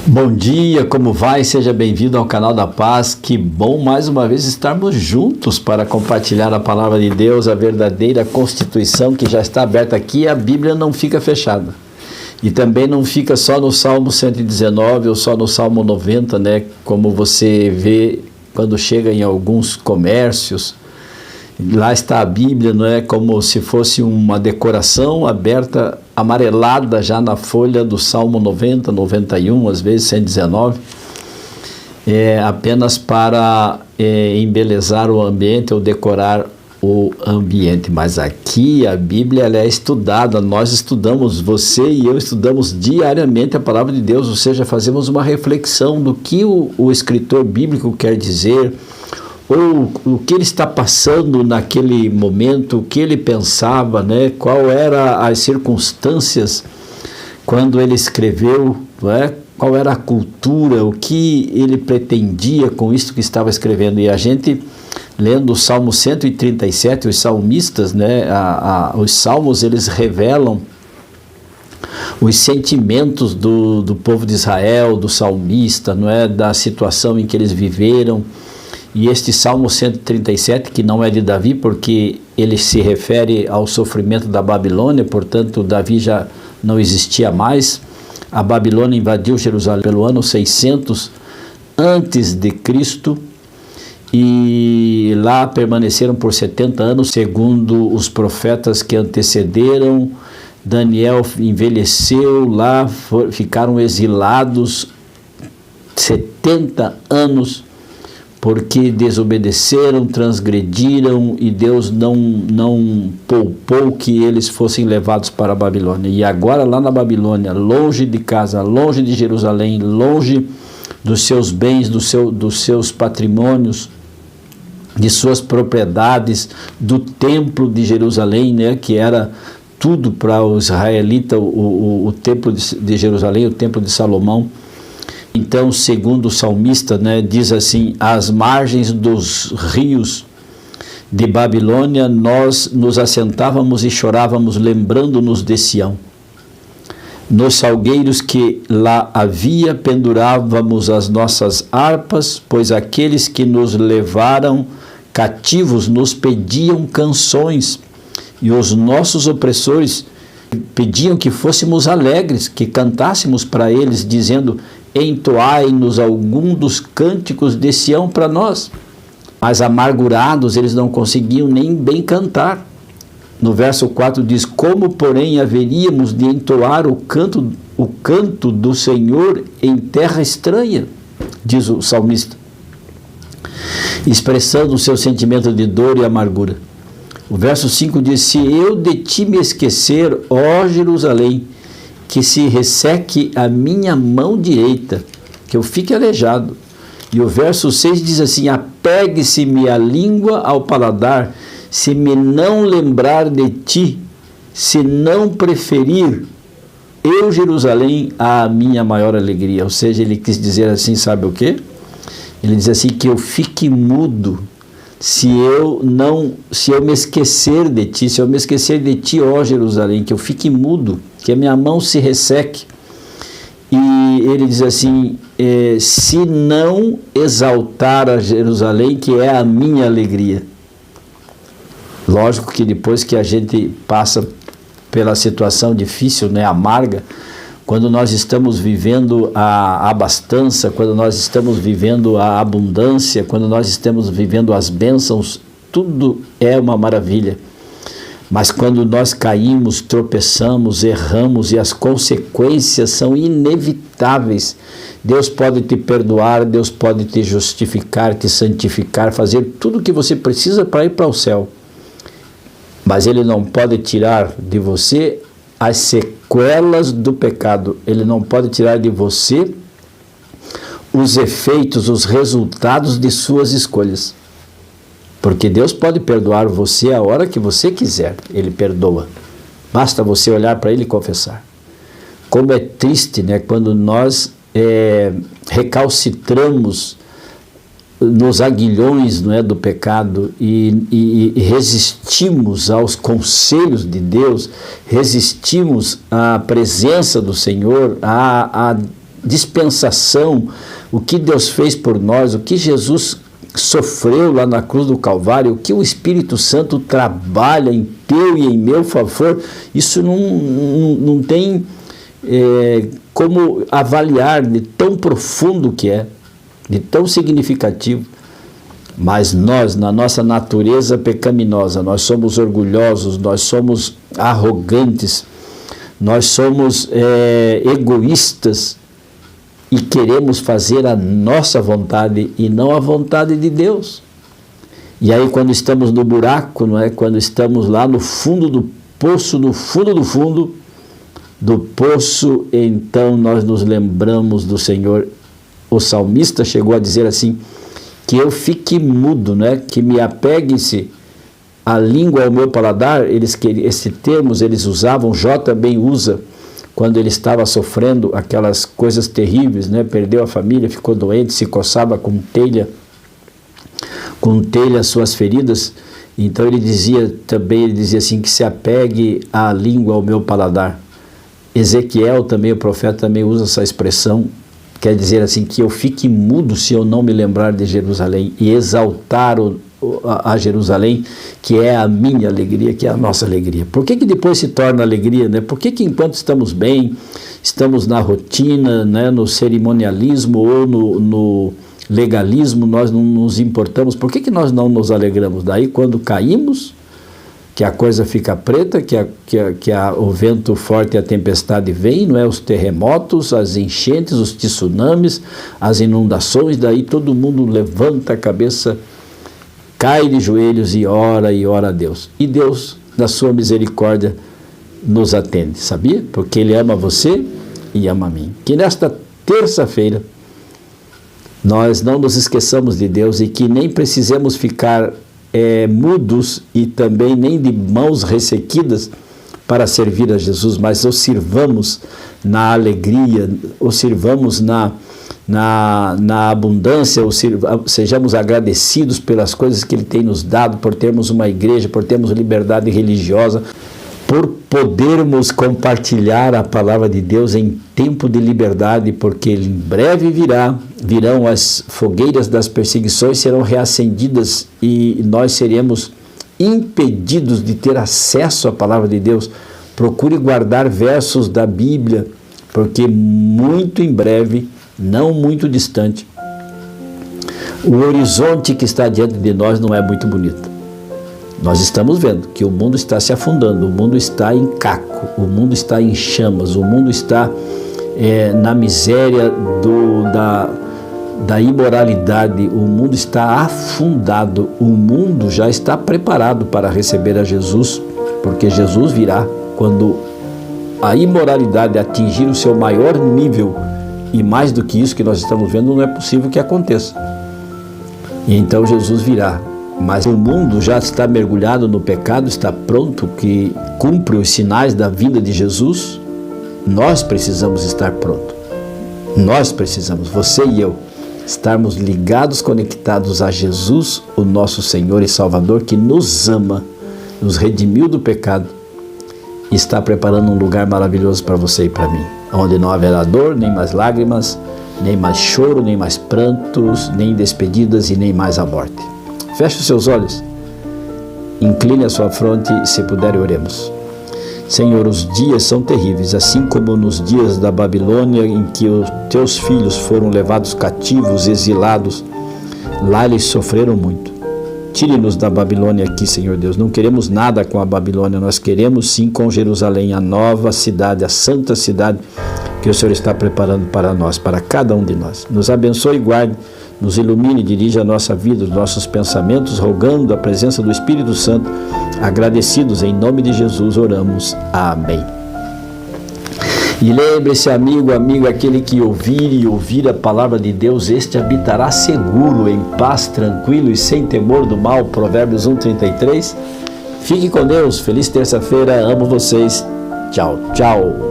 Bom dia, como vai? Seja bem-vindo ao canal da Paz. Que bom mais uma vez estarmos juntos para compartilhar a palavra de Deus, a verdadeira Constituição que já está aberta aqui. A Bíblia não fica fechada e também não fica só no Salmo 119 ou só no Salmo 90, né? Como você vê quando chega em alguns comércios, lá está a Bíblia, não é? Como se fosse uma decoração aberta, amarelada já na folha do Salmo 90, 91, às vezes 119, apenas para embelezar o ambiente ou decorar o ambiente. Mas aqui a Bíblia ela é estudada, nós estudamos, você e eu estudamos diariamente a palavra de Deus, ou seja, fazemos uma reflexão do que o escritor bíblico quer dizer, ou o que ele está passando naquele momento, o que ele pensava, né? Qual eram as circunstâncias quando ele escreveu, né? Qual era a cultura, o que ele pretendia com isso que estava escrevendo. E a gente, lendo o Salmo 137, os salmistas, né? Os salmos, eles revelam os sentimentos do povo de Israel, do salmista, não é? Da situação em que eles viveram. E este Salmo 137, que não é de Davi, porque ele se refere ao sofrimento da Babilônia, portanto, Davi já não existia mais. A Babilônia invadiu Jerusalém pelo ano 600 antes de Cristo, e lá permaneceram por 70 anos, segundo os profetas que antecederam. Daniel envelheceu lá, ficaram exilados 70 anos, porque desobedeceram, transgrediram, e Deus não poupou que eles fossem levados para a Babilônia. E agora lá na Babilônia, longe de casa, longe de Jerusalém, longe dos seus bens, dos seus patrimônios, de suas propriedades, do templo de Jerusalém, né, que era tudo para os israelitas, o templo de Jerusalém, o templo de Salomão. Então, segundo o salmista, né, diz assim: às margens dos rios de Babilônia, nós nos assentávamos e chorávamos, lembrando-nos de Sião. Nos salgueiros que lá havia, pendurávamos as nossas harpas, pois aqueles que nos levaram cativos nos pediam canções, e os nossos opressores pediam que fôssemos alegres, que cantássemos para eles, dizendo: entoai-nos algum dos cânticos de Sião para nós. Mas amargurados, eles não conseguiam nem bem cantar. No verso 4 diz: como, porém, haveríamos de entoar o canto do Senhor em terra estranha? Diz o salmista, expressando o seu sentimento de dor e amargura. O verso 5 diz: se eu de ti me esquecer, ó Jerusalém, que se resseque a minha mão direita, que eu fique aleijado. E o verso 6 diz assim: apegue-se-me a língua ao paladar, se me não lembrar de ti, se não preferir eu, Jerusalém, a minha maior alegria. Ou seja, ele quis dizer assim, sabe o quê? Ele diz assim, que eu fique mudo se eu me esquecer de ti, se eu me esquecer de ti, ó Jerusalém, que eu fique mudo, que a minha mão se resseque. E ele diz assim, se não exaltar a Jerusalém, que é a minha alegria. Lógico que depois que a gente passa pela situação difícil, né, amarga, quando nós estamos vivendo a abastança, quando nós estamos vivendo a abundância, quando nós estamos vivendo as bênçãos, tudo é uma maravilha. Mas quando nós caímos, tropeçamos, erramos e as consequências são inevitáveis, Deus pode te perdoar, Deus pode te justificar, te santificar, fazer tudo o que você precisa para ir para o céu. Mas Ele não pode tirar de você as sequelas do pecado. Ele não pode tirar de você os efeitos, os resultados de suas escolhas. Porque Deus pode perdoar você a hora que você quiser. Ele perdoa. Basta você olhar para Ele e confessar. Como é triste, né, quando nós recalcitramos nos aguilhões, não é, do pecado e resistimos aos conselhos de Deus, resistimos à presença do Senhor, a dispensação, o que Deus fez por nós, o que Jesus sofreu lá na cruz do Calvário, o que o Espírito Santo trabalha em teu e em meu favor, isso não tem como avaliar de tão profundo que é, de tão significativo. Mas nós, na nossa natureza pecaminosa, nós somos orgulhosos, nós somos arrogantes, nós somos egoístas e queremos fazer a nossa vontade e não a vontade de Deus. E aí quando estamos no buraco, não é? Quando estamos lá no fundo do poço, no fundo do fundo do poço, então nós nos lembramos do Senhor. O salmista chegou a dizer assim, que eu fique mudo, né? Que me apegue-se a língua ao meu paladar. Esse termos eles usavam, Jó também usa, quando ele estava sofrendo aquelas coisas terríveis, né? Perdeu a família, ficou doente, se coçava com telha as suas feridas. Então ele dizia assim, que se apegue a língua ao meu paladar. Ezequiel também, o profeta também usa essa expressão, quer dizer assim, que eu fique mudo se eu não me lembrar de Jerusalém e exaltar a Jerusalém, que é a minha alegria, que é a nossa alegria. Por que depois se torna alegria, né? Por que enquanto estamos bem, estamos na rotina, né, no cerimonialismo ou no legalismo, nós não nos importamos? Por que nós não nos alegramos? Daí quando caímos, que a coisa fica preta, que o vento forte e a tempestade vem, não é? Os terremotos, as enchentes, os tsunamis, as inundações, daí todo mundo levanta a cabeça, cai de joelhos e ora a Deus. E Deus, na sua misericórdia, nos atende, sabia? Porque Ele ama você e ama a mim. Que nesta terça-feira nós não nos esqueçamos de Deus e que nem precisemos ficar mudos e também nem de mãos ressequidas para servir a Jesus, mas o sirvamos na alegria, o sirvamos na abundância, sejamos agradecidos pelas coisas que Ele tem nos dado, por termos uma igreja, por termos liberdade religiosa, por podermos compartilhar a palavra de Deus em tempo de liberdade, porque em breve virão as fogueiras das perseguições, serão reacendidas e nós seremos impedidos de ter acesso à palavra de Deus. Procure guardar versos da Bíblia, porque muito em breve, não muito distante, o horizonte que está diante de nós não é muito bonito. Nós estamos vendo que o mundo está se afundando, o mundo está em caco, o mundo está em chamas, o mundo está na miséria da imoralidade, o mundo está afundado, o mundo já está preparado para receber a Jesus, porque Jesus virá quando a imoralidade atingir o seu maior nível, e mais do que isso que nós estamos vendo, não é possível que aconteça. E então Jesus virá. Mas o mundo já está mergulhado no pecado, está pronto, que cumpre os sinais da vinda de Jesus. Nós precisamos estar prontos. Nós precisamos, você e eu, estarmos ligados, conectados a Jesus, o nosso Senhor e Salvador, que nos ama, nos redimiu do pecado e está preparando um lugar maravilhoso para você e para mim, onde não haverá dor, nem mais lágrimas, nem mais choro, nem mais prantos, nem despedidas e nem mais a morte. Feche os seus olhos, incline a sua fronte e, se puder, oremos. Senhor, os dias são terríveis, assim como nos dias da Babilônia, em que os teus filhos foram levados cativos, exilados. Lá eles sofreram muito. Tire-nos da Babilônia aqui, Senhor Deus. Não queremos nada com a Babilônia, nós queremos sim com Jerusalém, a nova cidade, a santa cidade que o Senhor está preparando para nós, para cada um de nós. Nos abençoe e guarde, nos ilumine e dirija a nossa vida, os nossos pensamentos, rogando a presença do Espírito Santo. Agradecidos, em nome de Jesus, oramos. Amém. E lembre-se, amigo, amiga, aquele que ouvir a palavra de Deus, este habitará seguro, em paz, tranquilo e sem temor do mal. Provérbios 1:33. Fique com Deus. Feliz terça-feira. Amo vocês. Tchau, tchau.